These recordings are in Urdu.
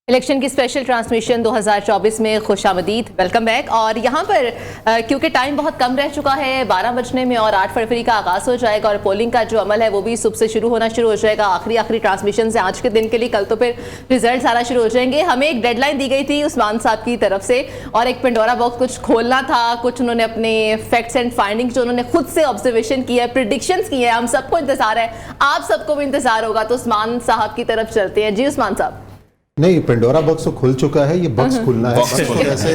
الیکشن کی اسپیشل ٹرانسمیشن 2024 میں خوش آمدید، ویلکم بیک۔ اور یہاں پر کیونکہ ٹائم بہت کم رہ چکا ہے، 12 بجنے میں اور 8 فروری کا آغاز ہو جائے گا اور پولنگ کا جو عمل ہے وہ بھی صبح سے شروع ہو جائے گا۔ آخری ٹرانسمیشن سے آج کے دن کے لیے، کل تو پھر ریزلٹس آنا شروع ہو جائیں گے۔ ہمیں ایک ڈیڈ لائن دی گئی تھی عثمان صاحب کی طرف سے اور ایک پنڈورا باکس کچھ کھولنا تھا، کچھ انہوں نے اپنے فیکٹس اینڈ فائنڈنگز جو انہوں نے خود سے آبزرویشن کی ہے، پریڈکشنز کی ہیں، ہم سب کو انتظار ہے، آپ سب کو بھی انتظار ہوگا، تو عثمان صاحب کی طرف چلتے ہیں۔ جی عثمان صاحب۔ نہیں، پنڈورا باکس تو کھل چکا ہے، یہ باکس کھلنا ہے۔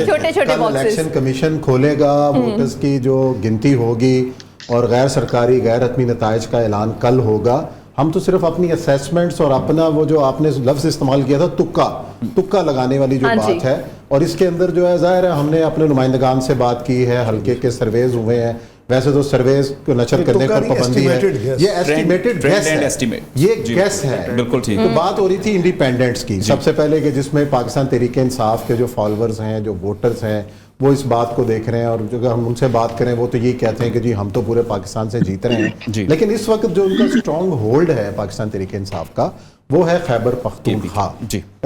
چھوٹے چھوٹے باکسز الیکشن کمیشن کھولے گا، ووٹرز کی جو گنتی ہوگی اور غیر سرکاری غیر حتمی نتائج کا اعلان کل ہوگا۔ ہم تو صرف اپنی اسیسمنٹس اور اپنا وہ جو آپ نے لفظ استعمال کیا تھا تکا لگانے والی جو بات ہے، اور اس کے اندر جو ہے ظاہر ہے ہم نے اپنے نمائندگان سے بات کی ہے، حلقے کے سرویز ہوئے ہیں، ویسے تو سرویز کو نشر کرنے پر پابندی ہے، یہ ایسٹیمیٹڈ گیس ہے، یہ گیس ہے۔ بالکل ٹھیک۔ تو بات ہو رہی تھی انڈیپینڈنٹس کی سب سے پہلے، کہ جس میں پاکستان تحریک انصاف کے جو فالوورز ہیں، جو ووٹرز ہیں، وہ اس بات کو دیکھ رہے ہیں، اور جو ہم ان سے بات کریں وہ تو یہی کہتے ہیں کہ جی ہم تو پورے پاکستان سے جیت رہے ہیں، لیکن اس وقت جو ان کا اسٹرانگ ہولڈ ہے پاکستان تحریک انصاف کا، وہ ہے خیبر پختونخوا،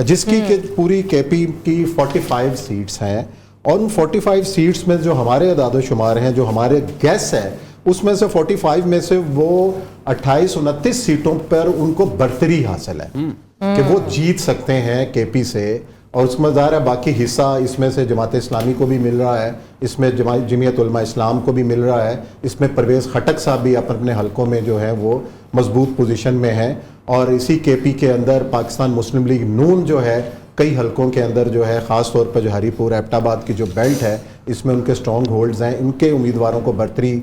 جس کی کہ پوری کے پی کی 45 سیٹس ہیں، اور ان 45 سیٹس میں جو ہمارے اعداد و شمار ہیں، جو ہمارے گیس ہے، اس میں سے 45 میں سے وہ 28-29 سیٹوں پر ان کو برتری حاصل ہے کہ وہ جیت سکتے ہیں کے پی سے، اور اس میں ظاہر ہے باقی حصہ اس میں سے جماعت اسلامی کو بھی مل رہا ہے، اس میں جمعیت علماء اسلام کو بھی مل رہا ہے، اس میں پرویز خٹک صاحب بھی اپنے حلقوں میں جو ہے وہ مضبوط پوزیشن میں ہیں، اور اسی کے پی کے اندر پاکستان مسلم لیگ نون جو ہے کئی حلقوں کے اندر جو ہے، خاص طور پر جو ہری پور ایبٹ آباد کی جو بیلٹ ہے، اس میں ان کے سٹرونگ ہولڈز ہیں، ان کے امیدواروں کو برتری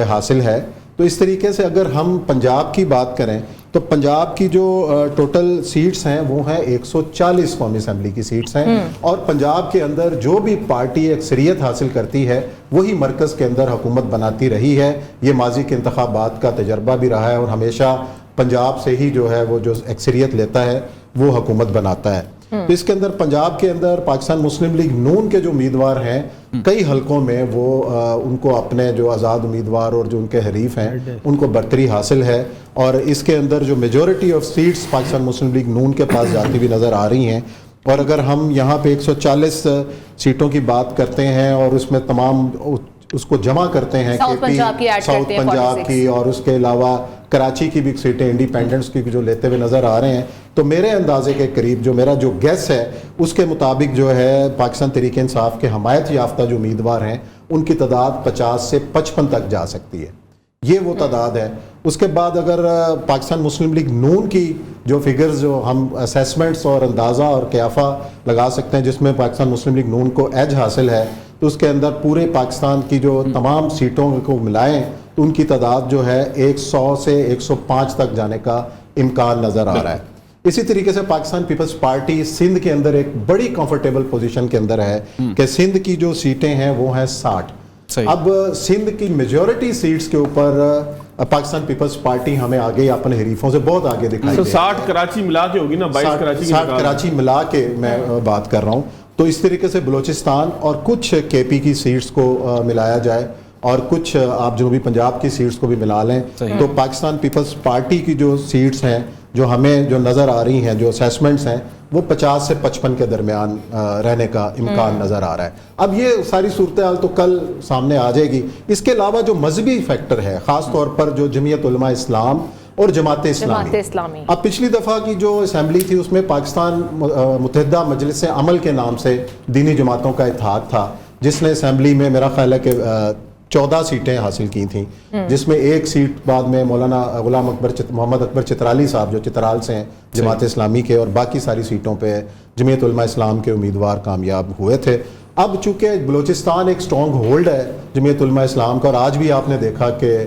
حاصل ہے۔ تو اس طریقے سے اگر ہم پنجاب کی بات کریں تو پنجاب کی جو ٹوٹل سیٹس ہیں وہ ہیں 140 قومی اسمبلی کی سیٹس ہیں، اور پنجاب کے اندر جو بھی پارٹی اکثریت حاصل کرتی ہے وہی مرکز کے اندر حکومت بناتی رہی ہے۔ یہ ماضی کے انتخابات کا تجربہ بھی رہا ہے، اور ہمیشہ پنجاب سے ہی جو ہے وہ جو اکثریت لیتا ہے وہ حکومت بناتا ہے۔ تو اس کے اندر پنجاب کے اندر پاکستان مسلم لیگ نون کے جو امیدوار ہیں، کئی حلقوں میں وہ ان کو اپنے جو آزاد امیدوار اور جو ان کے حریف ہیں ان کو برتری حاصل ہے، اور اس کے اندر جو majority of seats Pakistan Muslim League نون کے پاس جاتی ہوئی نظر آ رہی ہیں۔ اور اگر ہم یہاں پہ 140 سیٹوں کی بات کرتے ہیں اور اس میں تمام اس کو جمع کرتے ہیں، ساؤتھ پنجاب کی اور اس کے علاوہ کراچی کی بھی سیٹیں انڈیپینڈنٹس کی جو لیتے ہوئے نظر آ رہے ہیں، تو میرے اندازے کے قریب جو میرا جو گیس ہے اس کے مطابق جو ہے پاکستان تحریک انصاف کے حمایت یافتہ جو امیدوار ہیں ان کی تعداد 50 سے 55 تک جا سکتی ہے، یہ وہ تعداد ہے۔ اس کے بعد اگر پاکستان مسلم لیگ نون کی جو فگرز جو ہم اسیسمنٹس اور اندازہ اور قیافہ لگا سکتے ہیں، جس میں پاکستان مسلم لیگ نون کو ایج حاصل ہے، تو اس کے اندر پورے پاکستان کی جو تمام سیٹوں کو ملائیں تو ان کی تعداد جو ہے 100 سے 105 تک جانے کا امکان نظر آ رہا ہے۔ اسی طریقے سے پاکستان پیپلز پارٹی سندھ کے اندر ایک بڑی کمفرٹیبل پوزیشن کے اندر ہے کہ سندھ کی جو سیٹیں ہیں وہ ہیں 60۔ اب سندھ کی میجورٹی سیٹس کے اوپر پاکستان پیپلز پارٹی ہمیں آگے اپنے حریفوں سے بہت آگے دکھائی دے۔ 60 کراچی ملا کے ہوگی نا، 60 کراچی ملا کے میں بات کر رہا ہوں۔ تو اس طریقے سے بلوچستان اور کچھ کے پی کی سیٹس کو ملایا جائے اور کچھ آپ جنوبی پنجاب کی سیٹس کو بھی ملا لیں، تو پاکستان پیپلز پارٹی کی جو سیٹس ہیں جو ہمیں جو نظر آ رہی ہیں، جو اسیسمنٹس ہیں، وہ 50 سے 55 کے درمیان رہنے کا امکان نظر آ رہا ہے۔ اب یہ ساری صورتحال تو کل سامنے آ جائے گی۔ اس کے علاوہ جو مذہبی فیکٹر ہے، خاص طور پر جو جمعیت علماء اسلام اور جماعت اسلامی، اب پچھلی دفعہ کی جو اسمبلی تھی اس میں پاکستان متحدہ مجلس عمل کے نام سے دینی جماعتوں کا اتحاد تھا، جس نے اسمبلی میں میرا خیال ہے کہ 14 سیٹیں حاصل کی تھیں، جس میں ایک سیٹ بعد میں مولانا غلام محمد اکبر چترالی صاحب جو چترال سے ہیں جماعت اسلامی کے، اور باقی ساری سیٹوں پہ جمعیت علماء اسلام کے امیدوار کامیاب ہوئے تھے۔ اب چونکہ بلوچستان ایک سٹرونگ ہولڈ ہے جمعیت علماء اسلام کا، اور آج بھی آپ نے دیکھا کہ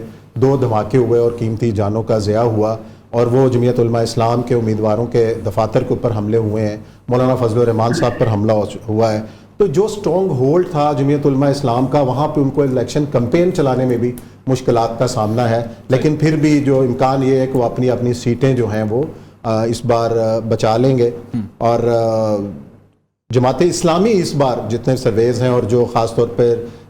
2 دھماکے ہوئے اور قیمتی جانوں کا ضیاع ہوا، اور وہ جمعیت علماء اسلام کے امیدواروں کے دفاتر کے اوپر حملے ہوئے ہیں، مولانا فضل الرحمان صاحب پر حملہ ہوا ہے۔ تو جو سٹرونگ ہولڈ تھا جمعیت علماء اسلام کا، وہاں پہ ان کو الیکشن کمپین چلانے میں بھی مشکلات کا سامنا ہے، لیکن پھر بھی جو امکان یہ ہے کہ وہ اپنی سیٹیں جو ہیں وہ اس بار بچا لیں گے۔ اور جماعت اسلامی اس بار جتنے سرویز ہیں اور جو خاص طور پر